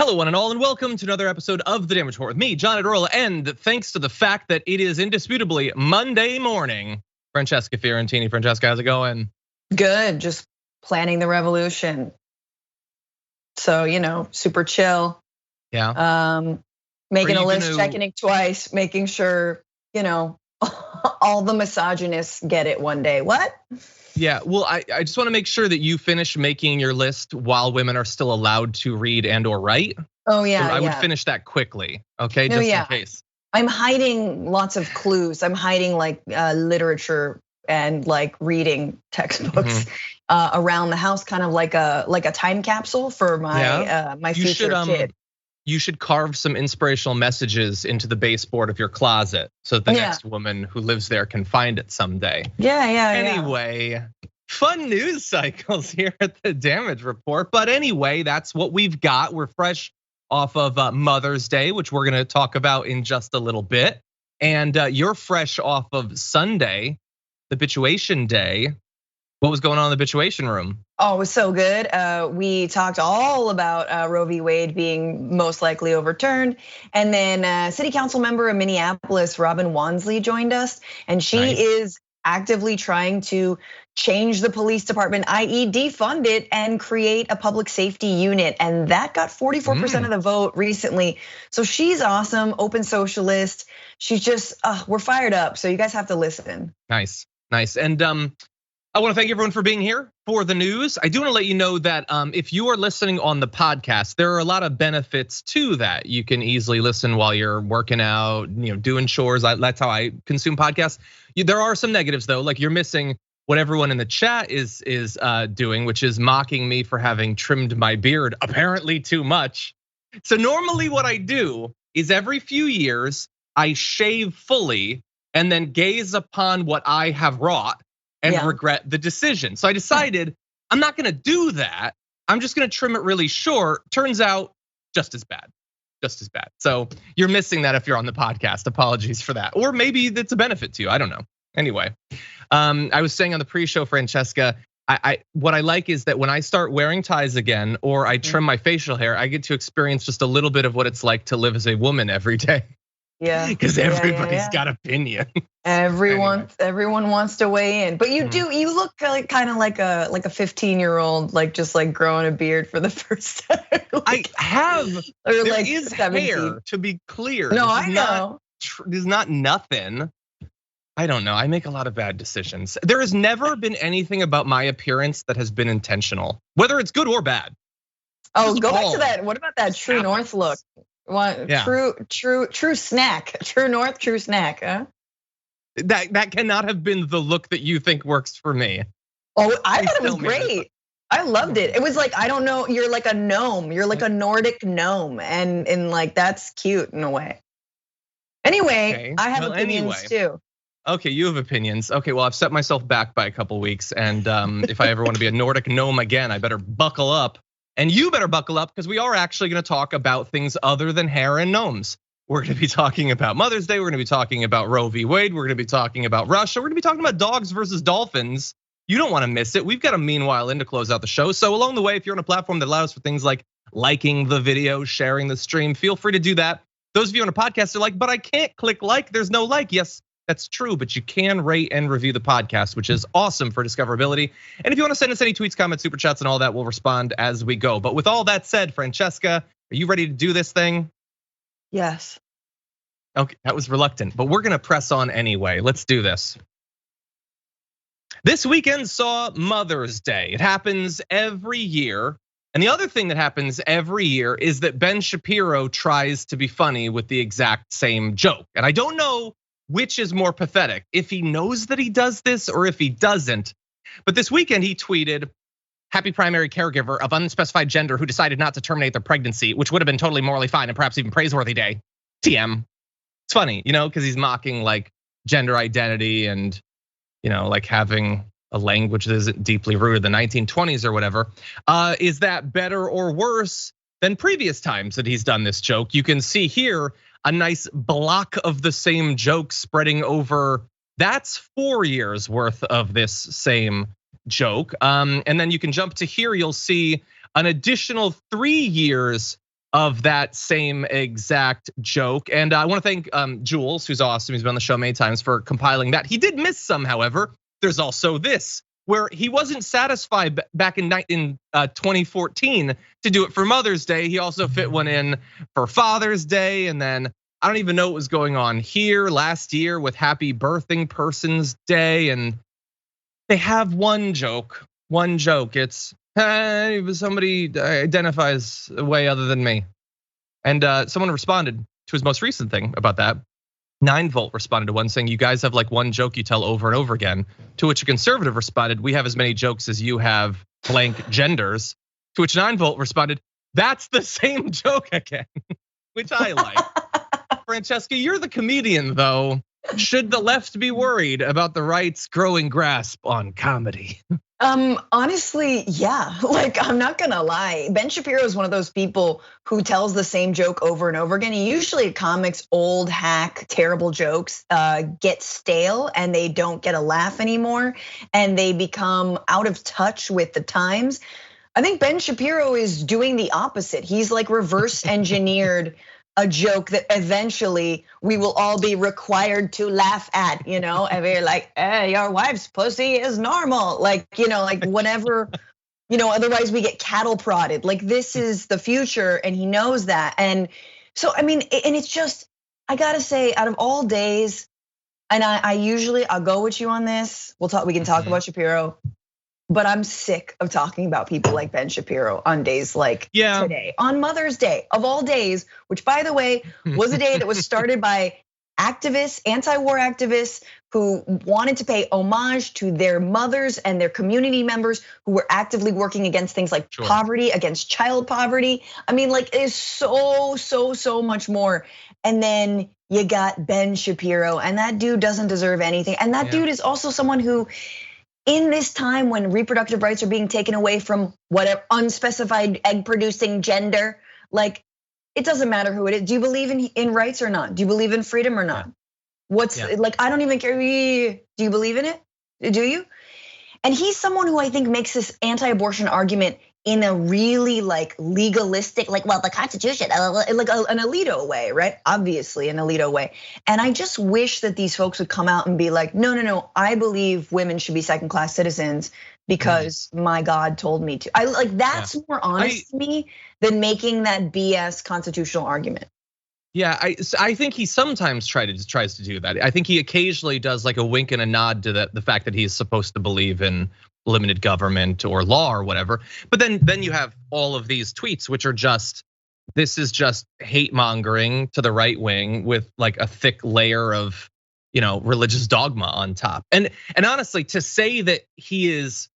Hello, one and all, and welcome to another episode of The Damage Report with me, John Adorola, and thanks to the fact that it is indisputably Monday morning, Francesca Fiorentini. Francesca, how's it going? Good, just planning the revolution. So, super chill. Yeah. Making a list, checking it twice, making sure, all the misogynists get it one day. What? Yeah, well, I just want to make sure that you finish making your list while women are still allowed to read and or write. Oh yeah, so I would finish that quickly, okay, just in case. I'm hiding lots of clues. I'm hiding like literature and like reading textbooks around the house, kind of like a time capsule for my my future kid. You should carve some inspirational messages into the baseboard of your closet so that the next woman who lives there can find it someday. Anyway, fun news cycles here at the Damage Report. But anyway, that's what we've got. We're fresh off of Mother's Day, which we're gonna talk about in just a little bit. And you're fresh off of Sunday, the Bituation Day. What was going on in the Bituation room? Oh, it was so good. We talked all about Roe v. Wade being most likely overturned. And then city council member in Minneapolis, Robin Wansley, joined us. And she is actively trying to change the police department, i.e. defund it and create a public safety unit. And that got 44% of the vote recently. So she's awesome, open socialist. She's just, we're fired up. So you guys have to listen. Nice. And I want to thank everyone for being here for the news. I do want to let you know that if you are listening on the podcast, there are a lot of benefits to that. You can easily listen while you're working out, doing chores. That's how I consume podcasts. There are some negatives though, like you're missing what everyone in the chat is doing, which is mocking me for having trimmed my beard apparently too much. So normally what I do is every few years I shave fully and then gaze upon what I have wrought and regret the decision. So I decided I'm not gonna do that. I'm just gonna trim it really short. Turns out just as bad. So you're missing that if you're on the podcast. Apologies for that. Or maybe it's a benefit to you, I don't know. Anyway, I was saying on the pre-show, Francesca, what I like is that when I start wearing ties again or I trim my facial hair, I get to experience just a little bit of what it's like to live as a woman every day. Yeah, because everybody's got opinion. Everyone wants to weigh in, but you look kind of like a 15-year-old, like just like growing a beard for the first time. I have, or there like is 17. Hair, to be clear. No, I know. This is not nothing. I don't know. I make a lot of bad decisions. There has never been anything about my appearance that has been intentional, whether it's good or bad. Oh, go back to that. What about that True North look? True snack, True North, true snack, huh? That cannot have been the look that you think works for me. Oh, I thought it was great. I loved it. It was like, I don't know, you're like a gnome. You're like a Nordic gnome, and like that's cute in a way. Anyway, I have opinions too. Okay, you have opinions. Okay, well, I've set myself back by a couple weeks, and if I ever want to be a Nordic gnome again, I better buckle up. And you better buckle up because we are actually gonna talk about things other than hair and gnomes. We're gonna be talking about Mother's Day, we're gonna be talking about Roe v. Wade, we're gonna be talking about Russia, we're gonna be talking about dogs versus dolphins. You don't wanna miss it. We've got a meanwhile in to close out the show. So along the way, if you're on a platform that allows for things like liking the video, sharing the stream, feel free to do that. Those of you on a podcast are like, but I can't click like, there's no like. Yes, that's true, but you can rate and review the podcast, which is awesome for discoverability. And if you want to send us any tweets, comments, super chats, and all that, we'll respond as we go. But with all that said, Francesca, are you ready to do this thing? Yes. Okay, that was reluctant, but we're gonna press on anyway. Let's do this. This weekend saw Mother's Day. It happens every year. And the other thing that happens every year is that Ben Shapiro tries to be funny with the exact same joke. And I don't know which is more pathetic, if he knows that he does this or if he doesn't. But this weekend he tweeted, "Happy primary caregiver of unspecified gender who decided not to terminate their pregnancy, which would have been totally morally fine and perhaps even praiseworthy day. TM." It's funny, because he's mocking like gender identity and like having a language that isn't deeply rooted in the 1920s or whatever. Is that better or worse than previous times that he's done this joke? You can see here a nice block of the same joke spreading over. That's 4 years worth of this same joke. And then you can jump to here, you'll see an additional 3 years of that same exact joke. And I want to thank Jules, who's awesome. He's been on the show many times, for compiling that. He did miss some, however. There's also this, where he wasn't satisfied back in 2014 to do it for Mother's Day. He also fit one in for Father's Day. And then I don't even know what was going on here last year with Happy Birthing Person's Day. And they have one joke. It's, hey, somebody identifies a way other than me. And someone responded to his most recent thing about that. 9volt responded to one saying, you guys have like one joke you tell over and over again. To which a conservative responded, we have as many jokes as you have blank genders. To which 9volt responded, that's the same joke again, which I like. Francesca, you're the comedian though. Should the left be worried about the right's growing grasp on comedy? Honestly, yeah. Like, I'm not gonna lie. Ben Shapiro is one of those people who tells the same joke over and over again. Usually comics, old hack, terrible jokes get stale and they don't get a laugh anymore and they become out of touch with the times. I think Ben Shapiro is doing the opposite. He's like reverse engineered a joke that eventually we will all be required to laugh at, and we're like, hey, your wife's pussy is normal. Like, like whatever, otherwise we get cattle prodded. Like this is the future and he knows that. And so, I mean, and it's just, I gotta say, out of all days, and I'll go with you on this. We can talk about Shapiro. But I'm sick of talking about people like Ben Shapiro on days like today, on Mother's Day of all days, which by the way, was a day that was started by activists, anti-war activists who wanted to pay homage to their mothers and their community members who were actively working against things like poverty, against child poverty. I mean, like it is so much more. And then you got Ben Shapiro, and that dude doesn't deserve anything. And that dude is also someone who, in this time when reproductive rights are being taken away from whatever unspecified egg producing gender, like it doesn't matter who it is. Do you believe in rights or not? Do you believe in freedom or not? Like, I don't even care. Do you believe in it? Do you? And he's someone who I think makes this anti-abortion argument in a really like legalistic, like, well, the Constitution, like an Alito way, right? Obviously an Alito way. And I just wish that these folks would come out and be like, no, I believe women should be second-class citizens because my God told me to. I like that's more honest to me than making that BS constitutional argument. Yeah, I think he sometimes tries to do that. I think he occasionally does like a wink and a nod to the fact that he's supposed to believe in limited government or law or whatever. But then you have all of these tweets, which are this is just hate mongering to the right wing with like a thick layer of, religious dogma on top. And honestly, to say that he is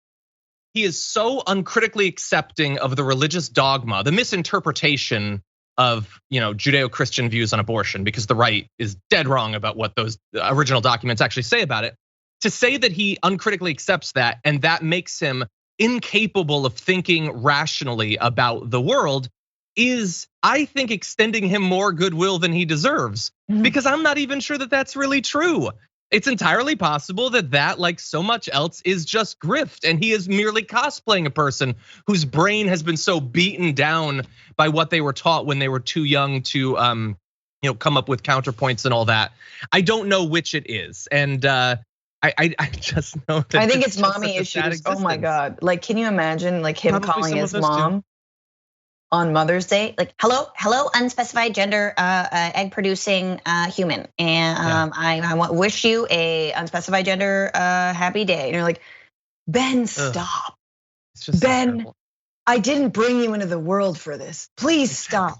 so uncritically accepting of the religious dogma, the misinterpretation of Judeo-Christian views on abortion, because the right is dead wrong about what those original documents actually say about it. To say that he uncritically accepts that and that makes him incapable of thinking rationally about the world is, I think, extending him more goodwill than he deserves. Because I'm not even sure that that's really true. It's entirely possible that like so much else is just grift, and he is merely cosplaying a person whose brain has been so beaten down by what they were taught when they were too young to come up with counterpoints and all that. I don't know which it is, and I just know that I think it's mommy issues. Oh my God. Like, can you imagine like him calling his mom on Mother's Day? Like, hello, unspecified gender, egg producing human. And I wish you a unspecified gender happy day. And you're like, Ben, stop. It's just Ben, I didn't bring you into the world for this. Please stop.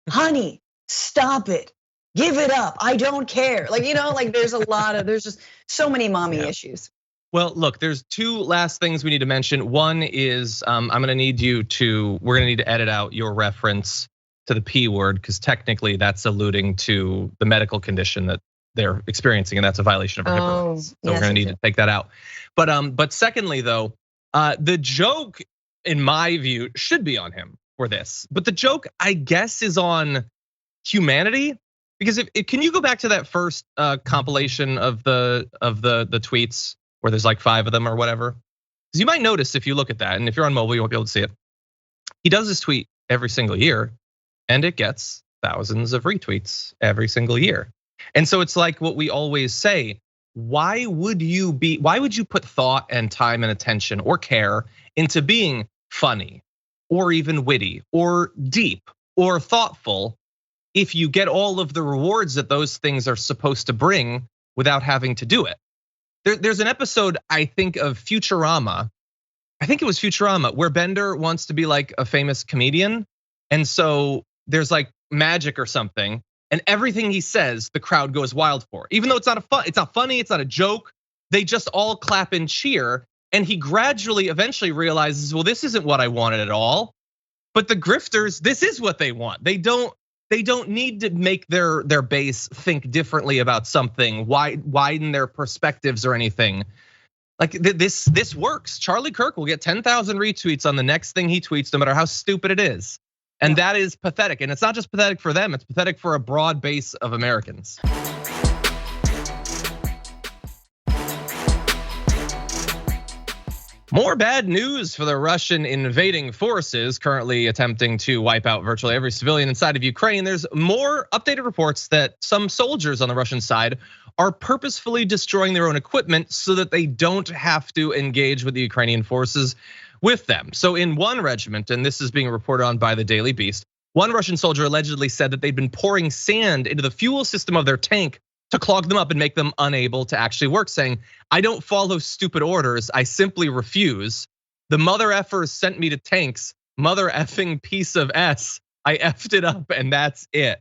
Honey, stop it. Give it up. I don't care. Like, like there's just so many mommy issues. Well, look, there's two last things we need to mention. One is we're gonna need to edit out your reference to the P word, because technically that's alluding to the medical condition that they're experiencing, and that's a violation of our HIPAA rights. So we're gonna need to take that out. But secondly, though, the joke, in my view, should be on him for this. But the joke, I guess, is on humanity. Because can you go back to that first compilation of the tweets where there's like 5 of them or whatever? Because you might notice if you look at that, and if you're on mobile, you won't be able to see it. He does this tweet every single year, and it gets thousands of retweets every single year. And so it's like what we always say, why would you put thought and time and attention or care into being funny or even witty or deep or thoughtful if you get all of the rewards that those things are supposed to bring without having to do it? There's an episode, I think, of Futurama. I think it was Futurama, where Bender wants to be like a famous comedian. And so there's like magic or something, and everything he says, the crowd goes wild for. Even though it's not funny, it's not a joke. They just all clap and cheer. And he gradually, eventually realizes, well, this isn't what I wanted at all. But the grifters, this is what they want. They don't need to make their base think differently about something, widen their perspectives or anything. Like this works. Charlie Kirk will get 10,000 retweets on the next thing he tweets, no matter how stupid it is. And that is pathetic. And it's not just pathetic for them, it's pathetic for a broad base of Americans. More bad news for the Russian invading forces currently attempting to wipe out virtually every civilian inside of Ukraine. There's more updated reports that some soldiers on the Russian side are purposefully destroying their own equipment so that they don't have to engage with the Ukrainian forces with them. So in one regiment, and this is being reported on by the Daily Beast, one Russian soldier allegedly said that they'd been pouring sand into the fuel system of their tank to clog them up and make them unable to actually work, saying, "I don't follow stupid orders, I simply refuse. The mother effers sent me to tanks, mother effing piece of S. I effed it up and that's it."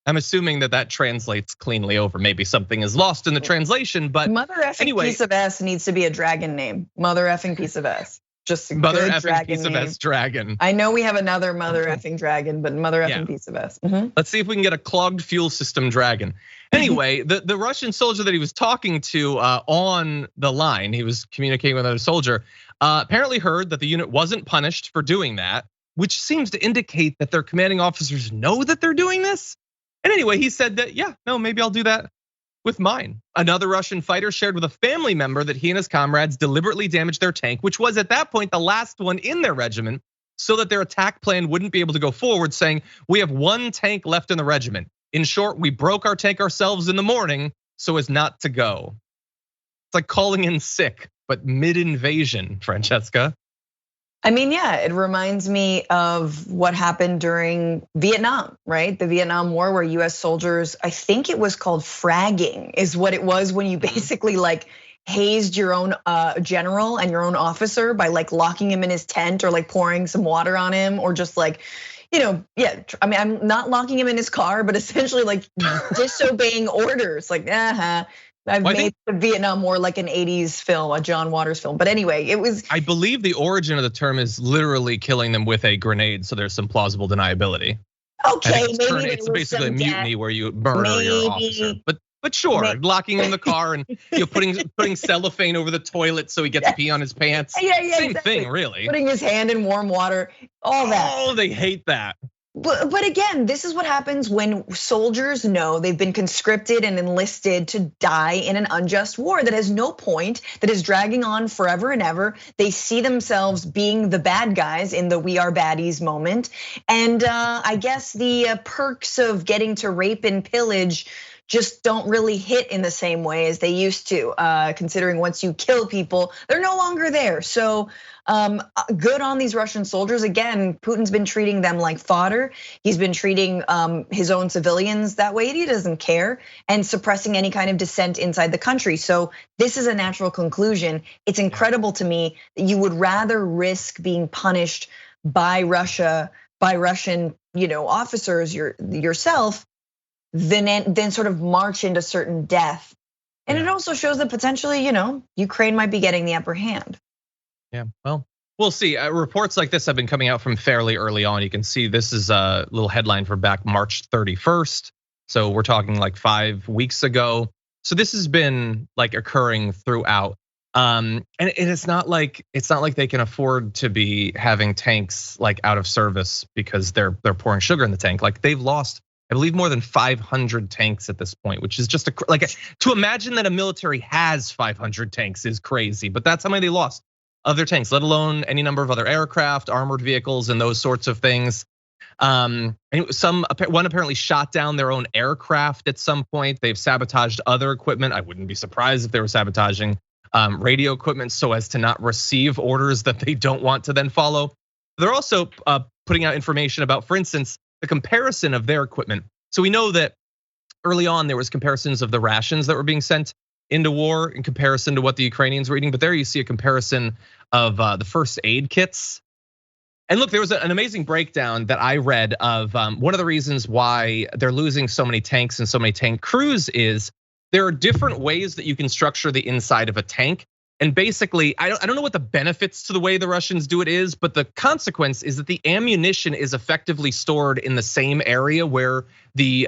I'm assuming that translates cleanly over. Maybe something is lost in the translation, but mother effing piece of S needs to be a dragon name. Mother effing piece of S. Just a mother good effing dragon piece of name. S dragon. I know we have another mother effing dragon, but mother effing piece of S. Let's see if we can get a clogged fuel system dragon. Anyway, the Russian soldier that he was talking to on the line, he was communicating with another soldier, apparently heard that the unit wasn't punished for doing that, which seems to indicate that their commanding officers know that they're doing this. And anyway, he said that, yeah, no, maybe I'll do that with mine. Another Russian fighter shared with a family member that he and his comrades deliberately damaged their tank, which was at that point the last one in their regiment, so that their attack plan wouldn't be able to go forward, saying, "We have one tank left in the regiment. In short, we broke our tank ourselves in the morning so as not to go." It's like calling in sick, but mid-invasion, Francesca. I mean, yeah, it reminds me of what happened during Vietnam, right? The Vietnam War, where US soldiers, I think it was called fragging, is what it was, when you basically like hazed your own general and your own officer by like locking him in his tent or like pouring some water on him, or just like, yeah, I mean, I'm not locking him in his car, but essentially like disobeying orders, like, I've made the Vietnam War like an 80s film, a John Waters film. But anyway, it was. I believe the origin of the term is literally killing them with a grenade, so there's some plausible deniability. Okay, maybe it's basically a mutiny where you murder your officer. But sure, locking him in the car and putting cellophane over the toilet so he gets to pee on his pants. Yeah, same exactly. thing, really. Putting his hand in warm water, all that. Oh, they hate that. But again, this is what happens when soldiers know they've been conscripted and enlisted to die in an unjust war that has no point, that is dragging on forever and ever. They see themselves being the bad guys in the "we are baddies" moment. And I guess the perks of getting to rape and pillage just don't really hit in the same way as they used to, considering once you kill people, they're no longer there. So good on these Russian soldiers. Again, Putin's been treating them like fodder. He's been treating his own civilians that way. He doesn't care, and suppressing any kind of dissent inside the country. So this is a natural conclusion. It's incredible to me that you would rather risk being punished by Russia, by Russian, officers yourself, than sort of march into certain death. And it also shows that potentially, Ukraine might be getting the upper hand. Yeah, well, we'll see. Reports like this have been coming out from fairly early on. You can see this is a little headline for back March 31st. So we're talking like 5 weeks ago. So this has been like occurring throughout. And it's not like they can afford to be having tanks like out of service because they're pouring sugar in the tank. Like they've lost, I believe, more than 500 tanks at this point, which is just to imagine that a military has 500 tanks is crazy, but that's how many they lost of their tanks, let alone any number of other aircraft, armored vehicles, and those sorts of things. And one apparently shot down their own aircraft at some point. They've sabotaged other equipment. I wouldn't be surprised if they were sabotaging radio equipment so as to not receive orders that they don't want to then follow. They're also putting out information about, for instance, the comparison of their equipment. So we know that early on there was comparisons of the rations that were being sent into war in comparison to what the Ukrainians were eating. But there you see a comparison of the first aid kits. And look, there was an amazing breakdown that I read of one of the reasons why they're losing so many tanks and so many tank crews is there are different ways that you can structure the inside of a tank. And basically, I don't know what the benefits to the way the Russians do it is, but the consequence is that the ammunition is effectively stored in the same area where the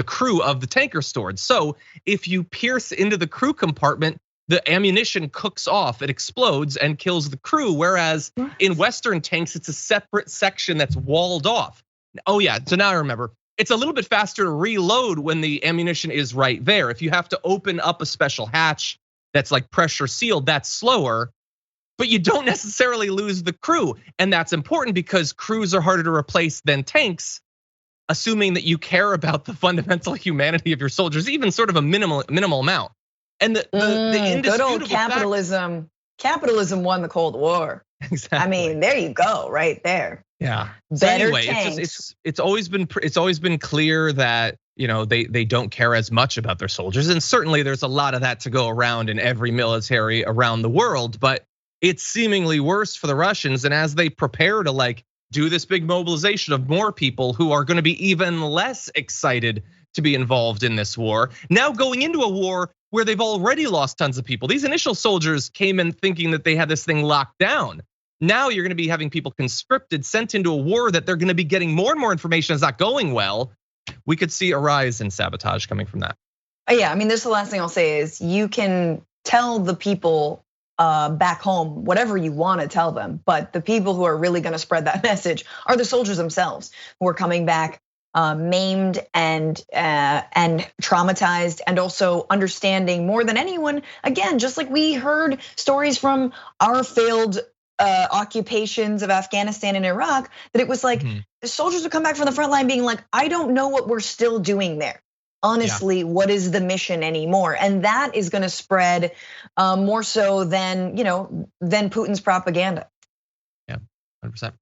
crew of the tank are stored. So if you pierce into the crew compartment, the ammunition cooks off, it explodes and kills the crew. Whereas in Western tanks, it's a separate section that's walled off. Oh yeah, so now I remember. It's a little bit faster to reload when the ammunition is right there. If you have to open up a special hatch that's like pressure sealed, that's slower, but you don't necessarily lose the crew. And that's important because crews are harder to replace than tanks, assuming that you care about the fundamental humanity of your soldiers, even sort of a minimal amount. And the indisputable good old capitalism. Capitalism won the Cold War. Exactly. I mean, there you go, right there. Yeah. Better so anyway, tanks. It's always been clear that they don't care as much about their soldiers, and certainly there's a lot of that to go around in every military around the world. But it's seemingly worse for the Russians, and as they prepare to do this big mobilization of more people who are going to be even less excited to be involved in this war, now going into a war where they've already lost tons of people. These initial soldiers came in thinking that they had this thing locked down. Now you're going to be having people conscripted, sent into a war that they're going to be getting more and more information is not going well. We could see a rise in sabotage coming from that. Yeah, I mean, this is the last thing I'll say is you can tell the people back home whatever you want to tell them, but the people who are really going to spread that message are the soldiers themselves who are coming back maimed and traumatized, and also understanding more than anyone. Again, just like we heard stories from our failed occupations of Afghanistan and Iraq, that it was like the soldiers would come back from the front line being like, I don't know what we're still doing there. Honestly, what is the mission anymore? And that is going to spread more so than Putin's propaganda. Yeah, 100%.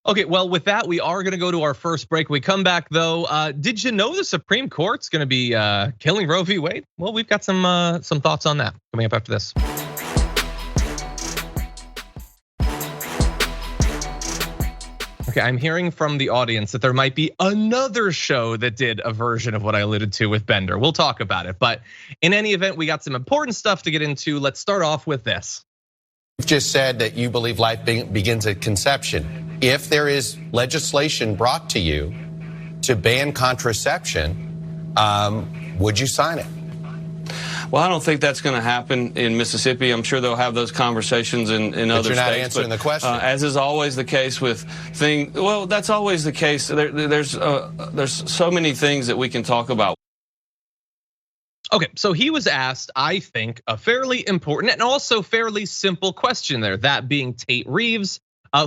Okay, well, with that, we are going to go to our first break. We come back though. Did you know the Supreme Court's going to be killing Roe v. Wade? Well, we've got some thoughts on that coming up after this. Okay, I'm hearing from the audience that there might be another show that did a version of what I alluded to with Bender. We'll talk about it, but in any event, we got some important stuff to get into. Let's start off with this. You've just said that you believe life begins at conception. If there is legislation brought to you to ban contraception, would you sign it? Well, I don't think that's going to happen in Mississippi. I'm sure they'll have those conversations in other states. But you're not answering the question. As is always the case with things, well, that's always the case. There's so many things that we can talk about. Okay, so he was asked, I think, a fairly important and also fairly simple question there, that being Tate Reeves,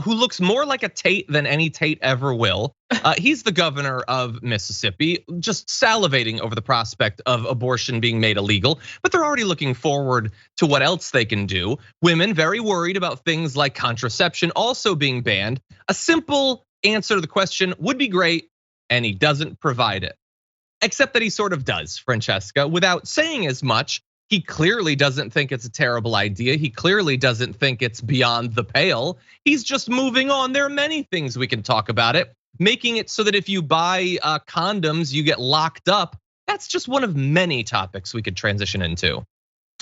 who looks more like a Tate than any Tate ever will. He's the governor of Mississippi, just salivating over the prospect of abortion being made illegal, but they're already looking forward to what else they can do. Women very worried about things like contraception also being banned. A simple answer to the question would be great, and he doesn't provide it. Except that he sort of does, Francesca, without saying as much. He clearly doesn't think it's a terrible idea. He clearly doesn't think it's beyond the pale. He's just moving on. There are many things we can talk about it, making it so that if you buy condoms, you get locked up. That's just one of many topics we could transition into.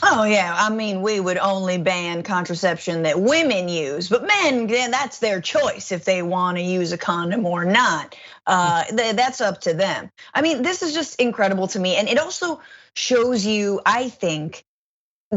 Oh yeah, I mean, we would only ban contraception that women use, but men, that's their choice if they want to use a condom or not. That's up to them. I mean, this is just incredible to me, and it also shows you, I think,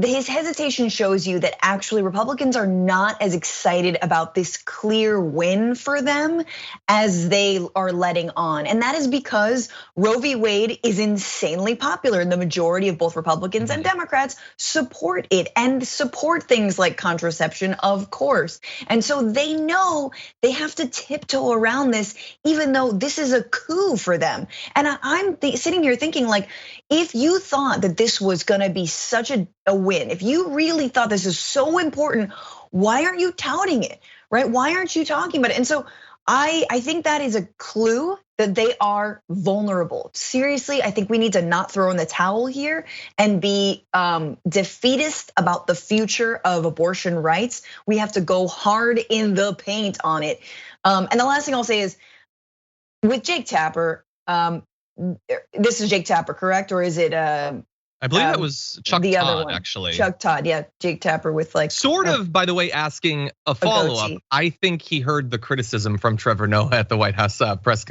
his hesitation shows you that actually Republicans are not as excited about this clear win for them as they are letting on. And that is because Roe v. Wade is insanely popular, and the majority of both Republicans and Democrats support it and support things like contraception, of course. And so they know they have to tiptoe around this, even though this is a coup for them. And I'm sitting here thinking, like, if you thought that this was gonna be such a win, if you really thought this is so important, why aren't you touting it, right? Why aren't you talking about it? And so I think that is a clue that they are vulnerable. Seriously, I think we need to not throw in the towel here and be defeatist about the future of abortion rights. We have to go hard in the paint on it. And the last thing I'll say is, with Jake Tapper, this is Jake Tapper, correct? Or is it I believe that was Chuck Todd, actually. Chuck Todd, yeah, Jake Tapper with like. Sort of, by the way, asking a follow-up. I think he heard the criticism from Trevor Noah at the White House press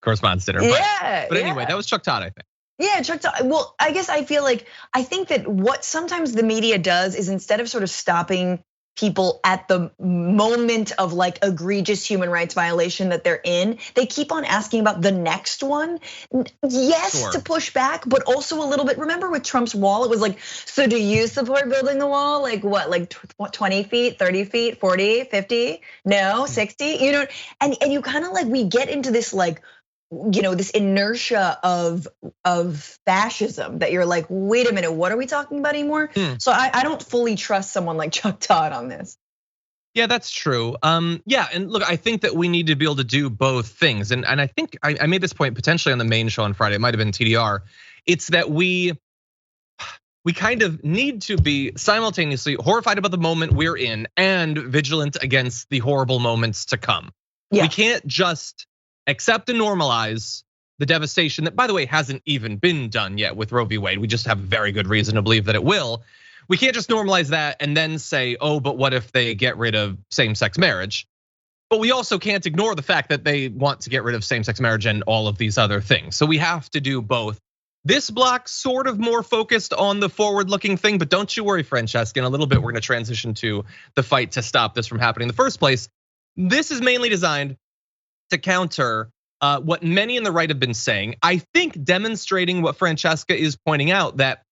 correspondence dinner. But anyway, that was Chuck Todd, I think. Yeah, Chuck Todd. Well, I guess I think that what sometimes the media does is, instead of sort of stopping people at the moment of like egregious human rights violation that they're in, they keep on asking about the next one. Yes, sure, to push back, but also a little bit. Remember with Trump's wall, it was like, so do you support building the wall? Like what, like 20 feet, 30 feet, 40, 50, no, 60, you know? And you kind of like, we get into this like, this inertia of fascism that you're like, wait a minute, what are we talking about anymore? So I don't fully trust someone like Chuck Todd on this. Yeah, that's true. Yeah, and look, I think that we need to be able to do both things. And I think I made this point potentially on the main show on Friday, it might have been TDR. It's that we kind of need to be simultaneously horrified about the moment we're in and vigilant against the horrible moments to come. Yeah. We can't just accept and normalize the devastation that, by the way, hasn't even been done yet with Roe v. Wade. We just have very good reason to believe that it will. We can't just normalize that and then say, oh, but what if they get rid of same-sex marriage? But we also can't ignore the fact that they want to get rid of same-sex marriage and all of these other things. So we have to do both. This block sort of more focused on the forward-looking thing, but don't you worry, Francesca. In a little bit, we're gonna transition to the fight to stop this from happening in the first place. This is mainly designed to counter what many in the right have been saying. I think demonstrating what Francesca is pointing out, that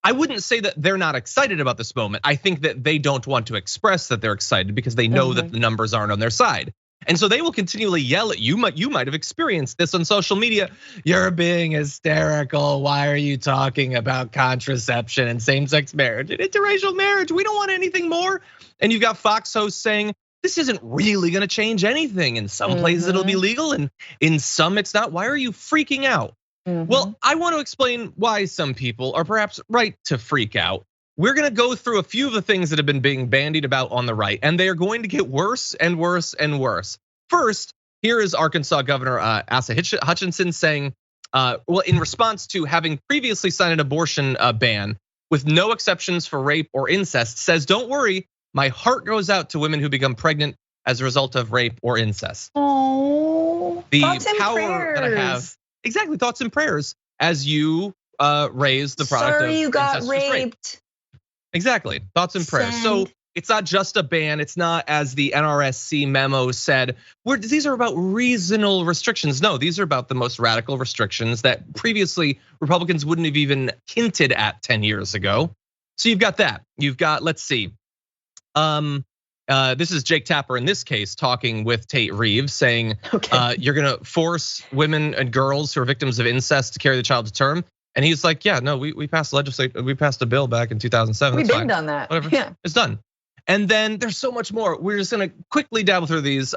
I wouldn't say that they're not excited about this moment. I think that they don't want to express that they're excited because they know that the numbers aren't on their side. And so they will continually yell at you. You might have experienced this on social media. You're being hysterical. Why are you talking about contraception and same-sex marriage and interracial marriage? We don't want anything more. And you've got Fox hosts saying, this isn't really gonna change anything. In some places it'll be legal and in some it's not. Why are you freaking out? Well, I want to explain why some people are perhaps right to freak out. We're gonna go through a few of the things that have been being bandied about on the right, and they are going to get worse and worse and worse. First, here is Arkansas Governor Asa Hutchinson saying, well, in response to having previously signed an abortion ban with no exceptions for rape or incest, says, don't worry, my heart goes out to women who become pregnant as a result of rape or incest. Oh, the thoughts and power prayers. That I have, exactly, thoughts and prayers as you raise the product of Sorry you got incestuous rape. raped. Exactly, thoughts and prayers. So it's not just a ban. It's not, as the NRSC memo said, these are about reasonable restrictions. No, these are about the most radical restrictions that previously Republicans wouldn't have even hinted at 10 years ago. So you've got that. You've got, let's see. This is Jake Tapper in this case talking with Tate Reeves saying, you're gonna force women and girls who are victims of incest to carry the child to term. And he's like, yeah, no, we passed we passed a bill back in 2007. We've been done that. Whatever, yeah, it's done. And then there's so much more. We're just gonna quickly dabble through these.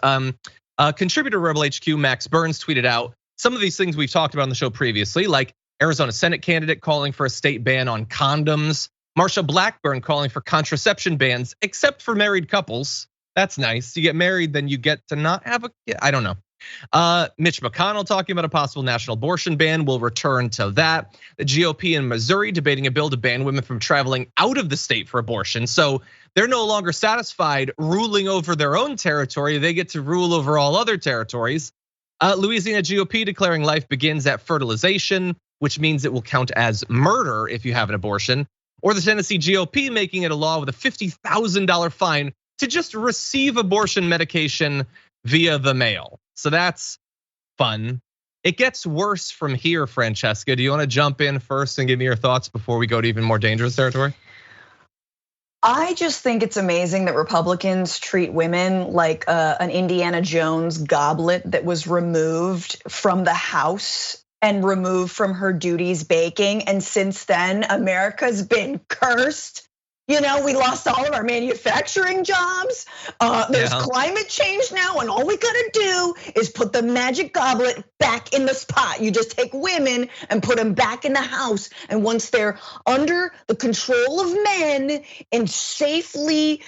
Contributor Rebel HQ Max Burns tweeted out some of these things we've talked about on the show previously, like Arizona Senate candidate calling for a state ban on condoms. Marsha Blackburn calling for contraception bans, except for married couples. That's nice. You get married, then you get to not have a kid. I don't know. Mitch McConnell talking about a possible national abortion ban. We'll return to that. The GOP in Missouri debating a bill to ban women from traveling out of the state for abortion. So they're no longer satisfied ruling over their own territory. They get to rule over all other territories. Louisiana GOP declaring life begins at fertilization, which means it will count as murder if you have an abortion. or the Tennessee GOP making it a law with a $50,000 fine to just receive abortion medication via the mail. So that's fun. It gets worse from here, Francesca. Do you want to jump in first and give me your thoughts before we go to even more dangerous territory? I just think it's amazing that Republicans treat women like an Indiana Jones goblet that was removed from the House and removed from her duties baking. And since then, America's been cursed. You know, we lost all of our manufacturing jobs. There's climate change now, and all we gotta do is put the magic goblet back in the spot. You just take women and put them back in the house. And once they're under the control of men and safely,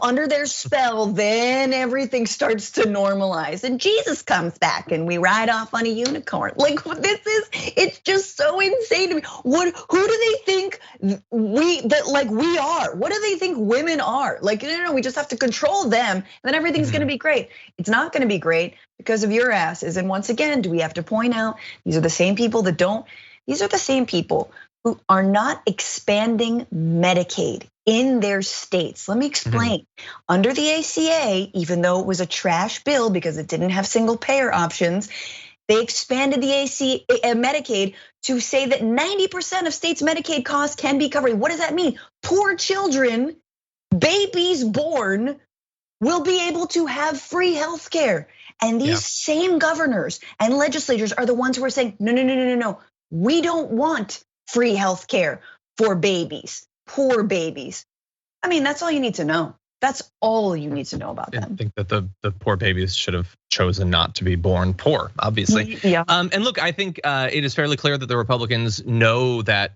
under their spell, then everything starts to normalize. And Jesus comes back and we ride off on a unicorn. Like it's just so insane to me. Who do they think we are? What do they think women are? Like, no, we just have to control them and then everything's gonna be great. It's not gonna be great because of your asses. And once again, do we have to point out, these are the same people these are the same people who are not expanding Medicaid in their states. Let me explain. Under the ACA, even though it was a trash bill because it didn't have single payer options, they expanded the Medicaid to say that 90% of states' Medicaid costs can be covered. What does that mean? Poor children, babies born, will be able to have free health care. And these same governors and legislators are the ones who are saying, no. We don't want free health care for babies, poor babies. I mean, that's all you need to know. That's all you need to know about them. I think that the poor babies should have chosen not to be born poor, obviously. Yeah. And look, I think it is fairly clear that the Republicans know that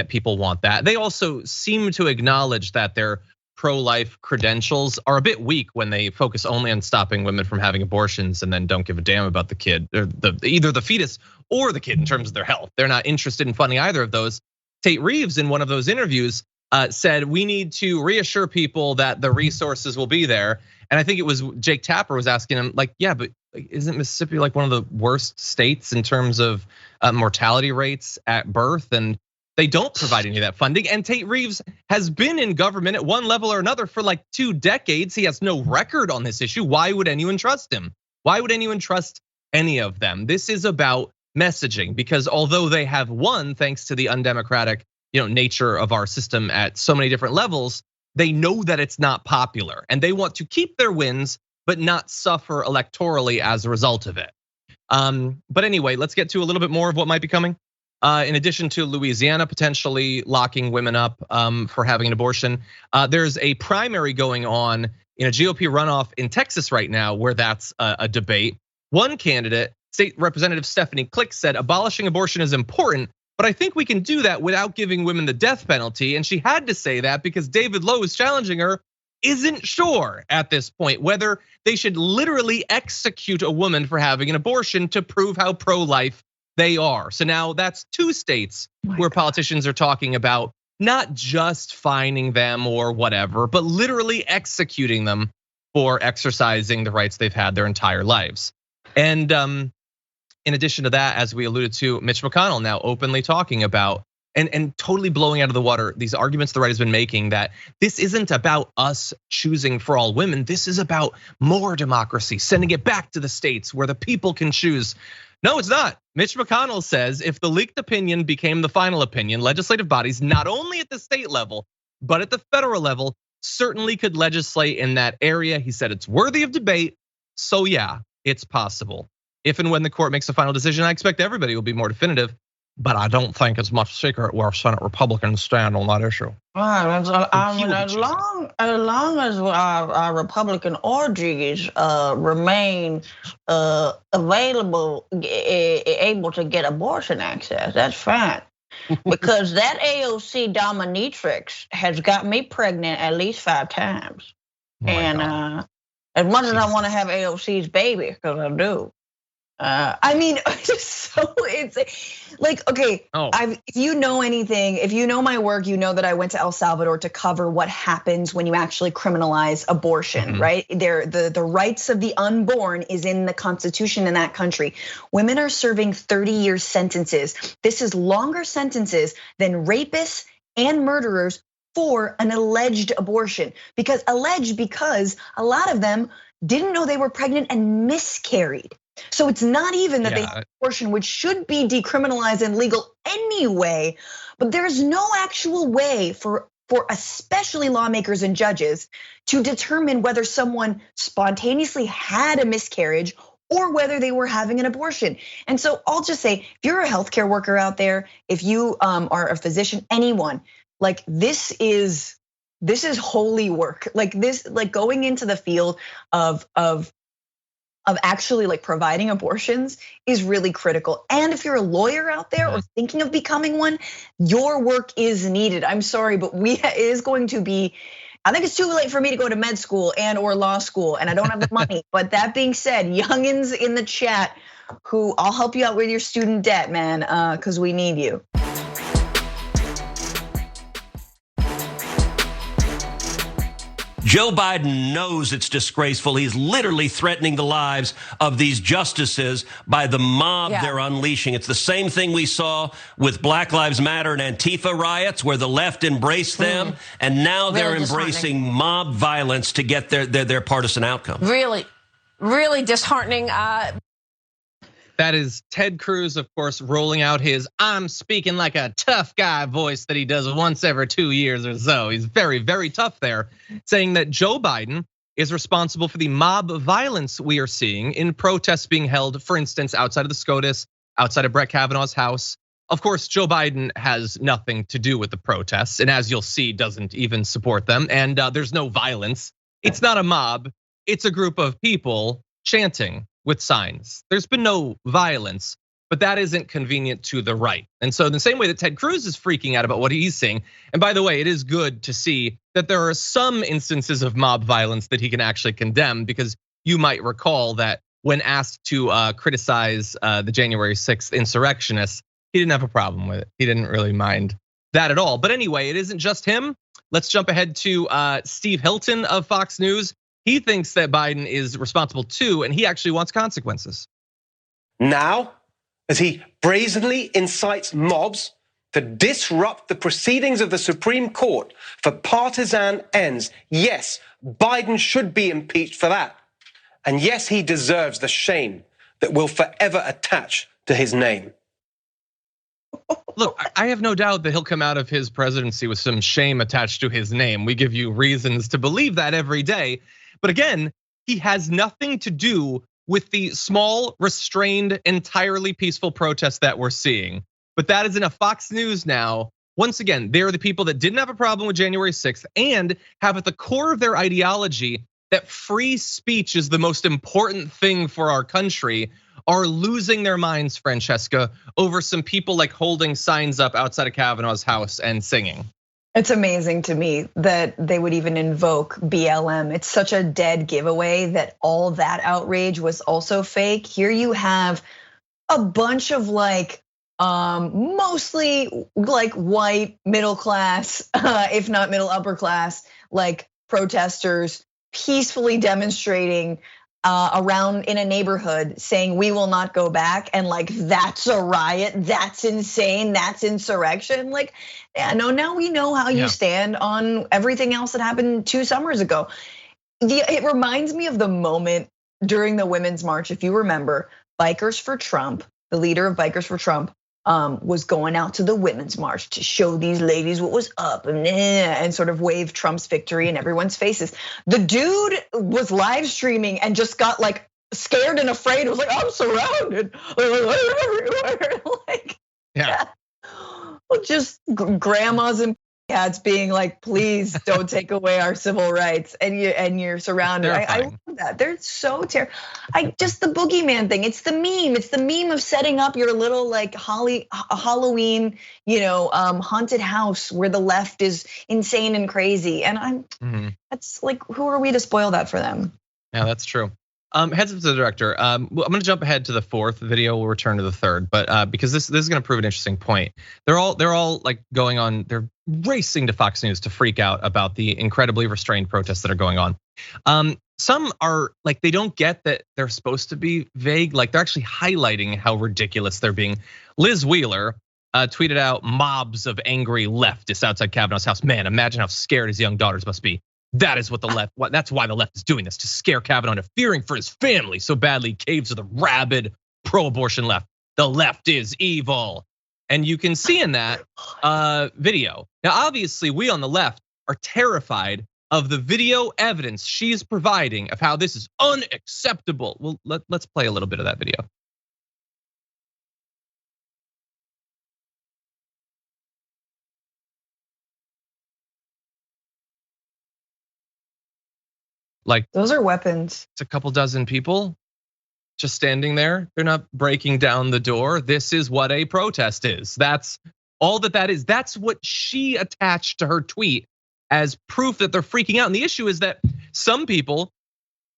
people want that. They also seem to acknowledge that their pro-life credentials are a bit weak when they focus only on stopping women from having abortions and then don't give a damn about the kid, or either the fetus or the kid in terms of their health. They're not interested in funding either of those. Tate Reeves, in one of those interviews, said we need to reassure people that the resources will be there. And I think it was Jake Tapper was asking him, like, yeah, but isn't Mississippi like one of the worst states in terms of mortality rates at birth? And they don't provide any of that funding. And Tate Reeves has been in government at one level or another for like 2 decades. He has no record on this issue. Why would anyone trust him? Why would anyone trust any of them? This is about messaging, because although they have won thanks to the undemocratic nature of our system at so many different levels, they know that it's not popular and they want to keep their wins, but not suffer electorally as a result of it. But anyway, let's get to a little bit more of what might be coming. In addition to Louisiana potentially locking women up for having an abortion, there's a primary going on in a GOP runoff in Texas right now where that's a debate. One candidate, State Representative Stephanie Click, said abolishing abortion is important, but I think we can do that without giving women the death penalty. And she had to say that because David Lowe is challenging her, isn't sure at this point whether they should literally execute a woman for having an abortion to prove how pro-life they are. So now that's 2 states where politicians are talking about not just fining them or whatever, but literally executing them for exercising the rights they've had their entire lives. And in addition to that, as we alluded to, Mitch McConnell now openly talking about and totally blowing out of the water these arguments the right has been making that this isn't about us choosing for all women. This is about more democracy, sending it back to the states where the people can choose. No, it's not. Mitch McConnell says if the leaked opinion became the final opinion, legislative bodies, not only at the state level, but at the federal level, certainly could legislate in that area. He said it's worthy of debate. So yeah, it's possible. If and when the court makes a final decision, I expect everybody will be more definitive, but I don't think it's much secret where Senate Republicans stand on that issue. As long as our Republican orgies remain available, able to get abortion access, that's fine. Because that AOC dominatrix has got me pregnant at least 5 times. And as much as I want to have AOC's baby, because I do. I mean, it's like, okay, if you know anything, if you know my work, you know that I went to El Salvador to cover what happens when you actually criminalize abortion, right? The rights of the unborn is in the constitution in that country. Women are serving 30-year sentences. This is longer sentences than rapists and murderers for an alleged abortion. Because a lot of them didn't know they were pregnant and miscarried. So it's not even that they had abortion, which should be decriminalized and legal anyway, but there's no actual way for especially lawmakers and judges to determine whether someone spontaneously had a miscarriage or whether they were having an abortion. And so I'll just say, if you're a healthcare worker out there, if you are a physician, anyone, like this is holy work. Like this, like going into the field of actually like providing abortions is really critical. And if you're a lawyer out there or thinking of becoming one, your work is needed. I'm sorry, but it is going to be, I think it's too late for me to go to med school and or law school, and I don't have the money. But that being said, youngins in the chat, who I'll help you out with your student debt, man, because we need you. Joe Biden knows it's disgraceful. He's literally threatening the lives of these justices by the mob they're unleashing. It's the same thing we saw with Black Lives Matter and Antifa riots, where the left embraced them, and now they're embracing mob violence to get their partisan outcome. Really, really disheartening. That is Ted Cruz, of course, rolling out his "I'm speaking like a tough guy" voice that he does once every 2 years or so. He's very, very tough there, saying that Joe Biden is responsible for the mob violence we are seeing in protests being held, for instance, outside of the SCOTUS, outside of Brett Kavanaugh's house. Of course, Joe Biden has nothing to do with the protests, and as you'll see, doesn't even support them. And there's no violence. It's not a mob. It's a group of people chanting with signs. There's been no violence, but that isn't convenient to the right. And so in the same way that Ted Cruz is freaking out about what he's seeing, and by the way, it is good to see that there are some instances of mob violence that he can actually condemn, because you might recall that when asked to criticize the January 6th insurrectionists, he didn't have a problem with it. He didn't really mind that at all. But anyway, it isn't just him. Let's jump ahead to Steve Hilton of Fox News. He thinks that Biden is responsible too, and he actually wants consequences. Now, as he brazenly incites mobs to disrupt the proceedings of the Supreme Court for partisan ends, yes, Biden should be impeached for that. And yes, he deserves the shame that will forever attach to his name. Look, I have no doubt that he'll come out of his presidency with some shame attached to his name. We give you reasons to believe that every day. But again, he has nothing to do with the small, restrained, entirely peaceful protests that we're seeing. But that is enough. Fox News now, once again, they're the people that didn't have a problem with January 6th and have at the core of their ideology that free speech is the most important thing for our country, are losing their minds, Francesca, over some people like holding signs up outside of Kavanaugh's house and singing. It's amazing to me that they would even invoke BLM. It's such a dead giveaway that all that outrage was also fake. Here you have a bunch of like mostly like white middle class, if not middle upper class, like protesters peacefully demonstrating around in a neighborhood saying we will not go back, and like that's a riot, that's insane, that's insurrection. Like, yeah, no, now we know how you stand on everything else that happened 2 summers ago. It reminds me of the moment during the Women's March, if you remember, Bikers for Trump, the leader of Bikers for Trump, was going out to the Women's March to show these ladies what was up and sort of wave Trump's victory in everyone's faces. The dude was live streaming and just got like scared and afraid. It was like, I'm surrounded. Like, just grandmas and cats being like, please don't take away our civil rights, and you're surrounded. I love that. They're so terrible. Just the boogeyman thing. It's the meme. It's the meme of setting up your little like Halloween, haunted house where the left is insane and crazy. And that's like, who are we to spoil that for them? Yeah, that's true. Heads up to the director. I'm gonna jump ahead to the 4th video. We'll return to the 3rd, but because this is gonna prove an interesting point. They're all like going on. They're racing to Fox News to freak out about the incredibly restrained protests that are going on. Some are like, they don't get that they're supposed to be vague. Like they're actually highlighting how ridiculous they're being. Liz Wheeler, tweeted out mobs of angry leftists outside Kavanaugh's house. Man, imagine how scared his young daughters must be. That is what the left, that's why the left is doing this, to scare Kavanaugh into fearing for his family so badly he caves to the rabid pro-abortion left. The left is evil. And you can see in that video. Now, obviously, we on the left are terrified of the video evidence she's providing of how this is unacceptable. Well, let's play a little bit of that video. Like, those are weapons. It's a couple dozen people just standing there. They're not breaking down the door. This is what a protest is. That's all that is. That's what she attached to her tweet as proof that they're freaking out. And the issue is that some people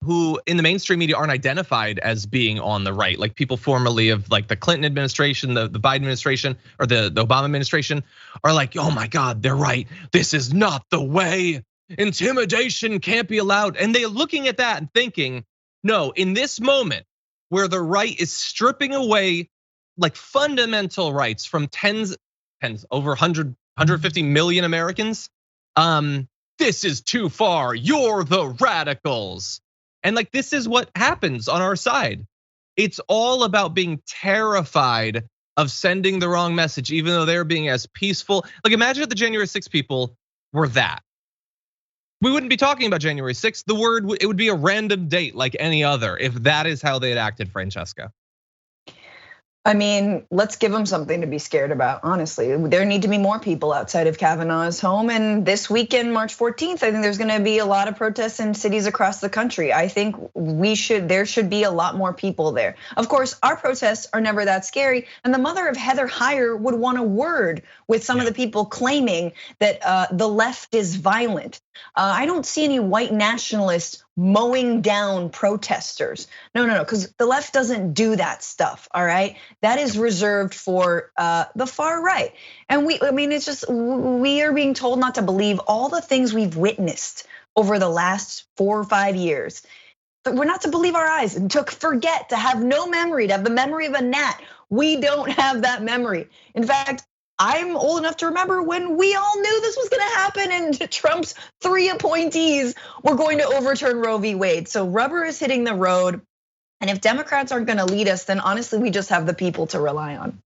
who in the mainstream media aren't identified as being on the right, like people formerly of like the Clinton administration, the Biden administration, or the Obama administration, are like, oh my God, they're right. This is not the way. Intimidation can't be allowed. And they're looking at that and thinking, no, in this moment where the right is stripping away like fundamental rights from tens over 150 million Americans, this is too far. You're the radicals. And like, this is what happens on our side. It's all about being terrified of sending the wrong message, even though they're being as peaceful. Like, imagine if the January 6th people were that. We wouldn't be talking about January 6th. It would be a random date like any other if that is how they had acted, Francesca. I mean, let's give them something to be scared about, honestly. There need to be more people outside of Kavanaugh's home. And this weekend, March 14th, I think there's gonna be a lot of protests in cities across the country. I think there should be a lot more people there. Of course, our protests are never that scary. And the mother of Heather Heyer would want a word with some of the people claiming that the left is violent. I don't see any white nationalists mowing down protesters. No, because the left doesn't do that stuff, all right? That is reserved for the far right. And we are being told not to believe all the things we've witnessed over the last 4 or 5 years. But we're not to believe our eyes and to forget, to have no memory, to have the memory of a gnat. We don't have that memory. In fact, I'm old enough to remember when we all knew this was gonna happen and Trump's 3 appointees were going to overturn Roe v. Wade. So rubber is hitting the road. And if Democrats aren't gonna lead us, then honestly, we just have the people to rely on.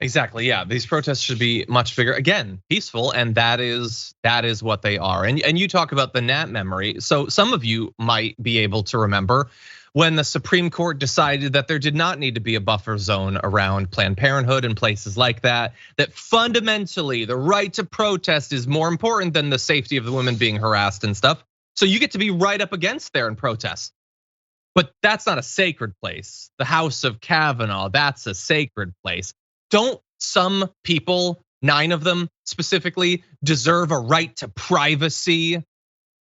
Exactly, yeah. These protests should be much bigger, again, peaceful, and that is what they are. And you talk about the gnat memory. So some of you might be able to remember when the Supreme Court decided that there did not need to be a buffer zone around Planned Parenthood and places like that, that fundamentally the right to protest is more important than the safety of the women being harassed and stuff. So you get to be right up against there and protest. But that's not a sacred place. The House of Kavanaugh, that's a sacred place. Don't some people, 9 of them specifically, deserve a right to privacy?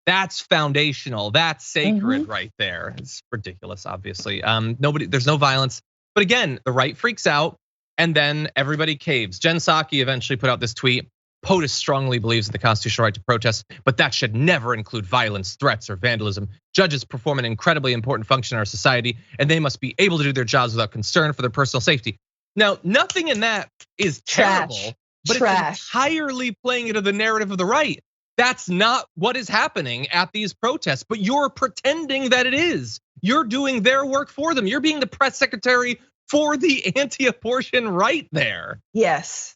That's foundational. That's sacred right there. It's ridiculous, obviously. There's no violence. But again, the right freaks out and then everybody caves. Jen Psaki eventually put out this tweet. POTUS strongly believes in the constitutional right to protest, but that should never include violence, threats, or vandalism. Judges perform an incredibly important function in our society, and they must be able to do their jobs without concern for their personal safety. Now, nothing in that is terrible, but it's entirely playing into the narrative of the right. That's not what is happening at these protests, but you're pretending that it is. You're doing their work for them. You're being the press secretary for the anti-abortion right there. Yes,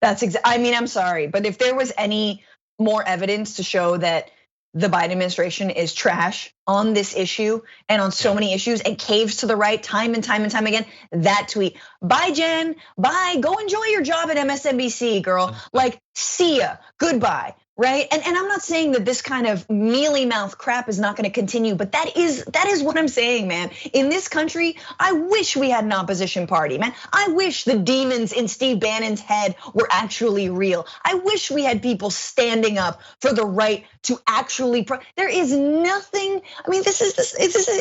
that's I mean, I'm sorry, but if there was any more evidence to show that the Biden administration is trash on this issue and on so many issues and caves to the right time and time and time again, that tweet, bye Jen, bye, go enjoy your job at MSNBC, girl. Like, see ya, goodbye. Right, and I'm not saying that this kind of mealy mouth crap is not going to continue, but that is what I'm saying, man. In this country, I wish we had an opposition party, man. I wish the demons in Steve Bannon's head were actually real. I wish we had people standing up for the right to actually. There is nothing. I mean, this is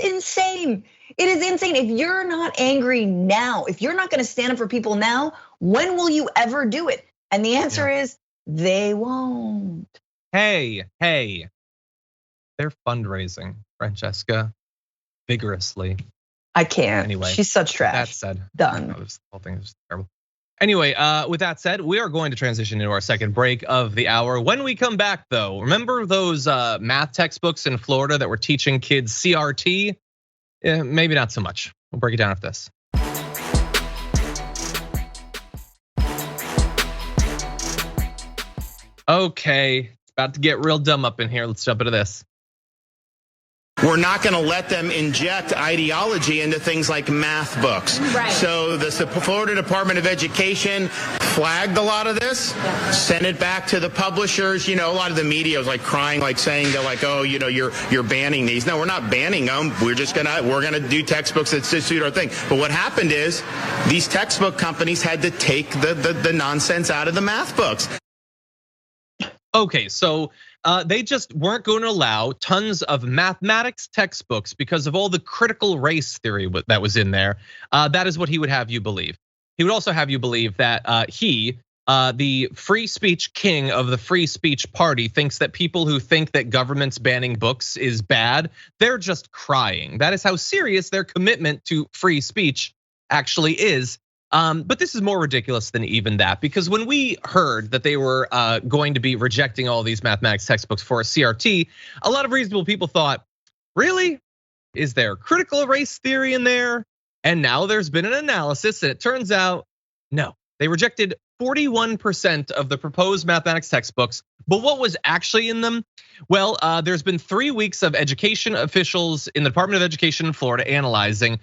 insane. It is insane. If you're not angry now, if you're not going to stand up for people now, when will you ever do it? And the answer is. They won't. Hey, they're fundraising, Francesca, vigorously. I can't. Anyway, she's such trash. That said, done. The whole thing is terrible. Anyway, with that said, we are going to transition into our second break of the hour. When we come back, though, remember those math textbooks in Florida that were teaching kids CRT? Maybe not so much. We'll break it down after this. Okay, it's about to get real dumb up in here. Let's jump into this. We're not going to let them inject ideology into things like math books. Right. So the Florida Department of Education flagged a lot of this, sent it back to the publishers. You know, a lot of the media was like crying, like saying they're like, oh, you know, you're banning these. No, we're not banning them. We're gonna do textbooks that suit our thing. But what happened is these textbook companies had to take the nonsense out of the math books. Okay, so they just weren't going to allow tons of mathematics textbooks because of all the critical race theory that was in there. That is what he would have you believe. He would also have you believe that he, the free speech king of the free speech party, thinks that people who think that government's banning books is bad, they're just crying. That is how serious their commitment to free speech actually is. But this is more ridiculous than even that, because when we heard that they were going to be rejecting all these mathematics textbooks for a CRT, a lot of reasonable people thought, really? Is there critical race theory in there? And now there's been an analysis and it turns out, no, they rejected 41% of the proposed mathematics textbooks. But what was actually in them? Well, there's been 3 weeks of education officials in the Department of Education in Florida analyzing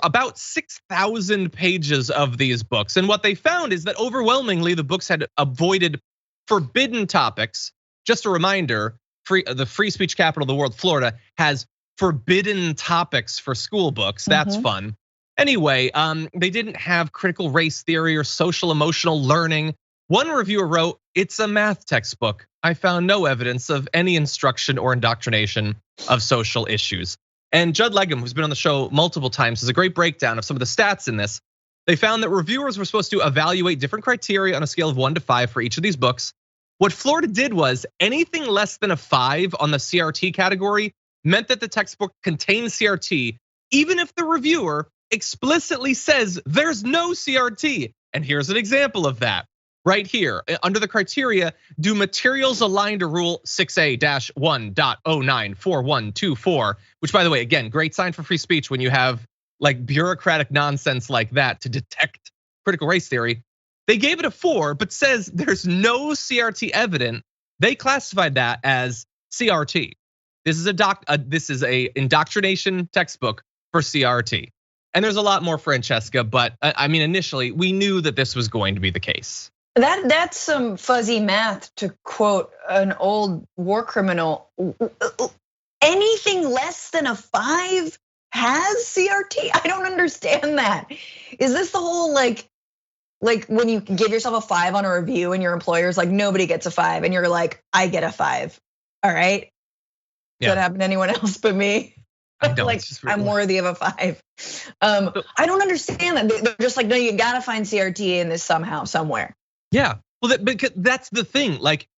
about 6,000 pages of these books. And what they found is that overwhelmingly the books had avoided forbidden topics. Just a reminder, the free speech capital of the world, Florida, has forbidden topics for school books. That's fun. Anyway, they didn't have critical race theory or social emotional learning. One reviewer wrote, "It's a math textbook. I found no evidence of any instruction or indoctrination of social issues." And Judd Legum, who's been on the show multiple times, has a great breakdown of some of the stats in this. They found that reviewers were supposed to evaluate different criteria on a scale of 1 to 5 for each of these books. What Florida did was anything less than a 5 on the CRT category meant that the textbook contained CRT, even if the reviewer explicitly says there's no CRT. And here's an example of that right here. Under the criteria, do materials align to rule 6A-1.094124, which by the way, again, great sign for free speech when you have like bureaucratic nonsense like that to detect critical race theory. They gave it a 4, but says there's no CRT evident. They classified that as CRT. This is a indoctrination textbook for CRT. And there's a lot more, Francesca, but I mean, initially we knew that this was going to be the case. That's some fuzzy math, to quote an old war criminal. Anything less than a 5 has CRT? I don't understand that. Is this the whole like when you give yourself a 5 on a review and your employer's like, nobody gets a 5, and you're like, I get a 5. All right. Does that happen to anyone else but me? Like I'm worthy of a 5. I don't understand that. They're just like, no, you gotta find CRT in this somehow, somewhere. Yeah, well, because that's the thing. Like,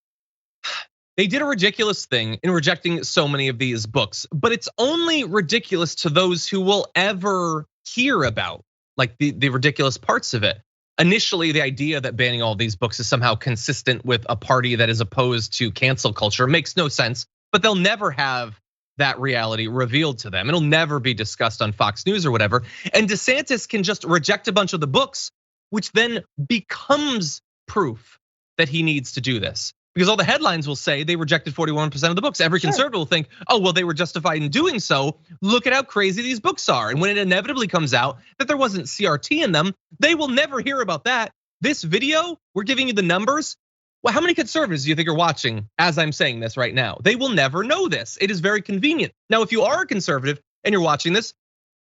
they did a ridiculous thing in rejecting so many of these books, but it's only ridiculous to those who will ever hear about like the ridiculous parts of it. Initially, the idea that banning all these books is somehow consistent with a party that is opposed to cancel culture makes no sense, but they'll never have that reality revealed to them. It'll never be discussed on Fox News or whatever. And DeSantis can just reject a bunch of the books, which then becomes proof that he needs to do this. Because all the headlines will say they rejected 41% of the books. Every conservative will think, oh, well, they were justified in doing so. Look at how crazy these books are. And when it inevitably comes out that there wasn't CRT in them, they will never hear about that. This video, we're giving you the numbers. Well, how many conservatives do you think are watching as I'm saying this right now? They will never know this. It is very convenient. Now, if you are a conservative and you're watching this,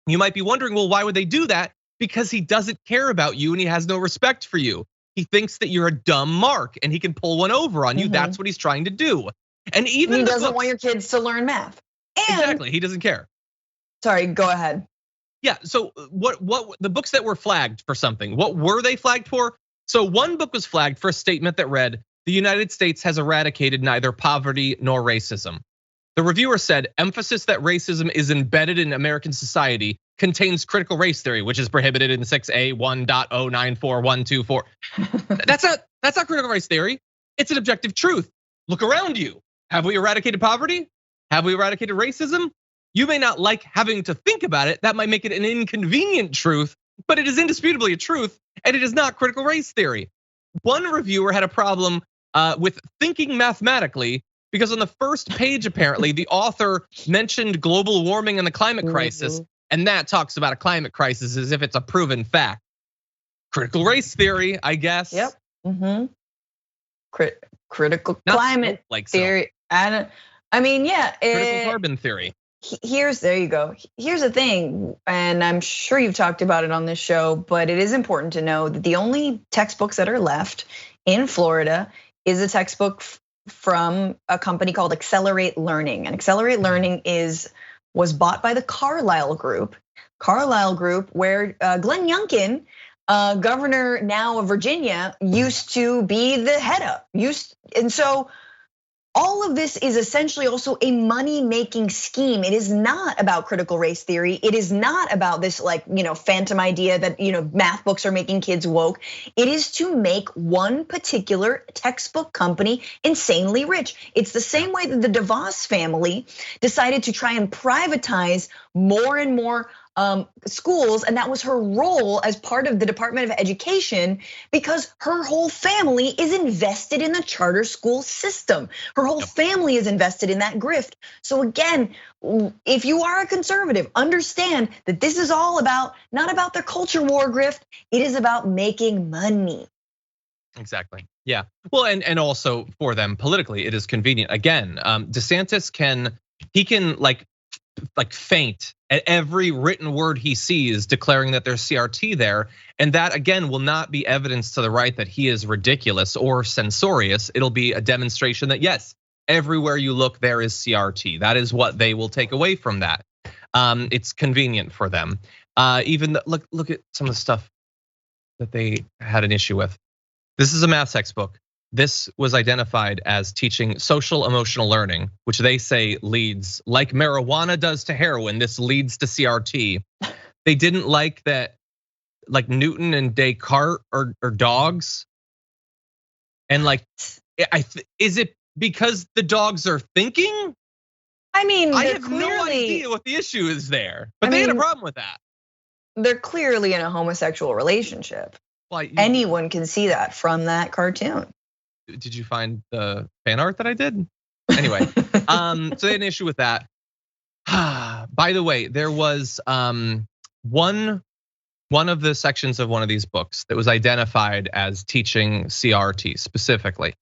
you might be wondering, well, why would they do that? Because he doesn't care about you and he has no respect for you. He thinks that you're a dumb mark and he can pull one over on you. That's what he's trying to do. And even he doesn't want your kids to learn math. And exactly, he doesn't care. Sorry, go ahead. Yeah, so what the books that were flagged for something, what were they flagged for? So one book was flagged for a statement that read, "The United States has eradicated neither poverty nor racism." The reviewer said, emphasis that racism is embedded in American society contains critical race theory, which is prohibited in 6A1.094124. That's not critical race theory. It's an objective truth. Look around you. Have we eradicated poverty? Have we eradicated racism? You may not like having to think about it. That might make it an inconvenient truth, but it is indisputably a truth, and it is not critical race theory. One reviewer had a problem with thinking mathematically because on the first page, apparently, the author mentioned global warming and the climate crisis, and that talks about a climate crisis as if it's a proven fact. Critical race theory, I guess. Yep. Critical climate theory. Critical carbon theory. There you go. Here's the thing, and I'm sure you've talked about it on this show, but it is important to know that the only textbooks that are left in Florida is a textbook from a company called Accelerate Learning. And Accelerate Learning was bought by the Carlyle Group. Carlyle Group, where Glenn Youngkin, governor now of Virginia, used to be the head of. And so all of this is essentially also a money-making scheme. It is not about critical race theory. It is not about this phantom idea that math books are making kids woke. It is to make one particular textbook company insanely rich. It's the same way that the DeVos family decided to try and privatize more and more schools, and that was her role as part of the Department of Education because her whole family is invested in the charter school system. Her whole family is invested in that grift. So again, if you are a conservative, understand that this is all about, not about the culture war grift, it is about making money. Exactly. Yeah. Well, and also for them politically, it is convenient. Again, DeSantis can faint at every written word he sees declaring that there's CRT there. And that again will not be evidence to the right that he is ridiculous or censorious. It'll be a demonstration that yes, everywhere you look, there is CRT. That is what they will take away from that. It's convenient for them. Look at some of the stuff that they had an issue with. This is a math textbook. This was identified as teaching social emotional learning, which they say leads, like marijuana does to heroin, this leads to CRT. They didn't like that, like Newton and Descartes are dogs. And is it because the dogs are thinking? I mean, I have no idea what the issue is there, but they had a problem with that. They're clearly in a homosexual relationship. Anyone can see that from that cartoon. Did you find the fan art that I did? Anyway, so they had an issue with that. By the way, there was one of the sections of one of these books that was identified as teaching CRT specifically.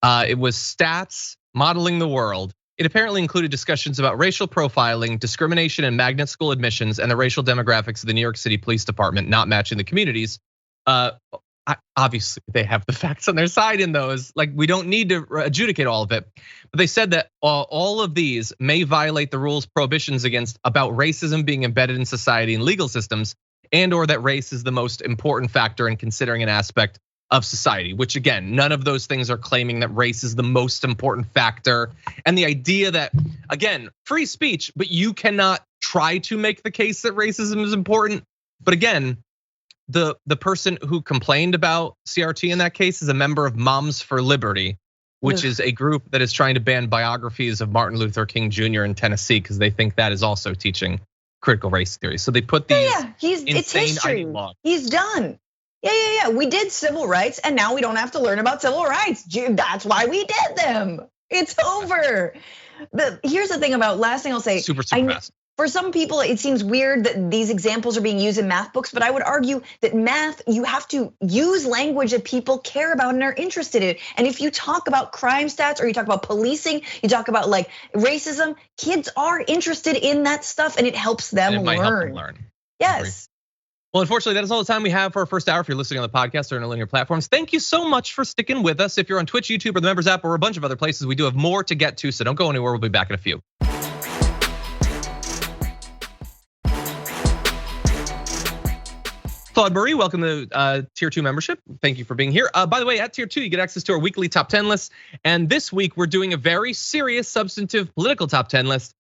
It was Stats Modeling the World. It apparently included discussions about racial profiling, discrimination in magnet school admissions, and the racial demographics of the New York City Police Department not matching the communities. Obviously, they have the facts on their side in those. We don't need to adjudicate all of it. But they said that all of these may violate the rules, prohibitions about racism being embedded in society and legal systems, and or that race is the most important factor in considering an aspect of society, which again, none of those things are claiming that race is the most important factor. And the idea that, again, free speech, but you cannot try to make the case that racism is important. But again, the person who complained about CRT in that case is a member of Moms for Liberty, which is a group that is trying to ban biographies of Martin Luther King Jr. in Tennessee because they think that is also teaching critical race theory. So they put these it's history. He's done. Yeah. We did civil rights, and now we don't have to learn about civil rights. That's why we did them. It's over. Here's the thing about last thing I'll say. Super fast. For some people, it seems weird that these examples are being used in math books, but I would argue that math, you have to use language that people care about and are interested in. And if you talk about crime stats or you talk about policing, you talk about racism, kids are interested in that stuff and it helps them learn. Help them learn. Yes. Well, unfortunately, that is all the time we have for our first hour. If you're listening on the podcast or on linear platforms, thank you so much for sticking with us. If you're on Twitch, YouTube, or the Members app, or a bunch of other places, we do have more to get to, so don't go anywhere. We'll be back in a few. Claude Murray, welcome to Tier 2 membership. Thank you for being here. By the way, at Tier 2, you get access to our weekly top 10 list. And this week, we're doing a very serious, substantive, political top 10 list.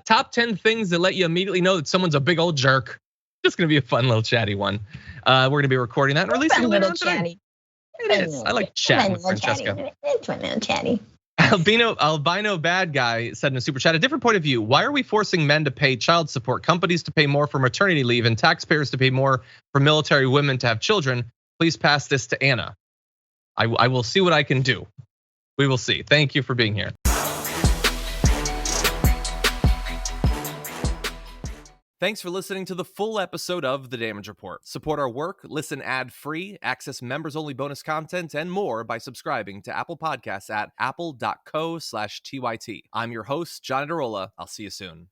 Top 10 things that let you immediately know that someone's a big old jerk. Just gonna be a fun little chatty one. We're gonna be recording that and releasing it later on today. It is. I like chatting with Francesca. It's a little chatty. Albino Bad Guy said in a super chat, a different point of view. Why are we forcing men to pay child support, companies to pay more for maternity leave, and taxpayers to pay more for military women to have children? Please pass this to Anna. I will see what I can do. We will see. Thank you for being here. Thanks for listening to the full episode of The Damage Report. Support our work, listen ad-free, access members-only bonus content, and more by subscribing to Apple Podcasts at apple.co/TYT. I'm your host, John Adarola. I'll see you soon.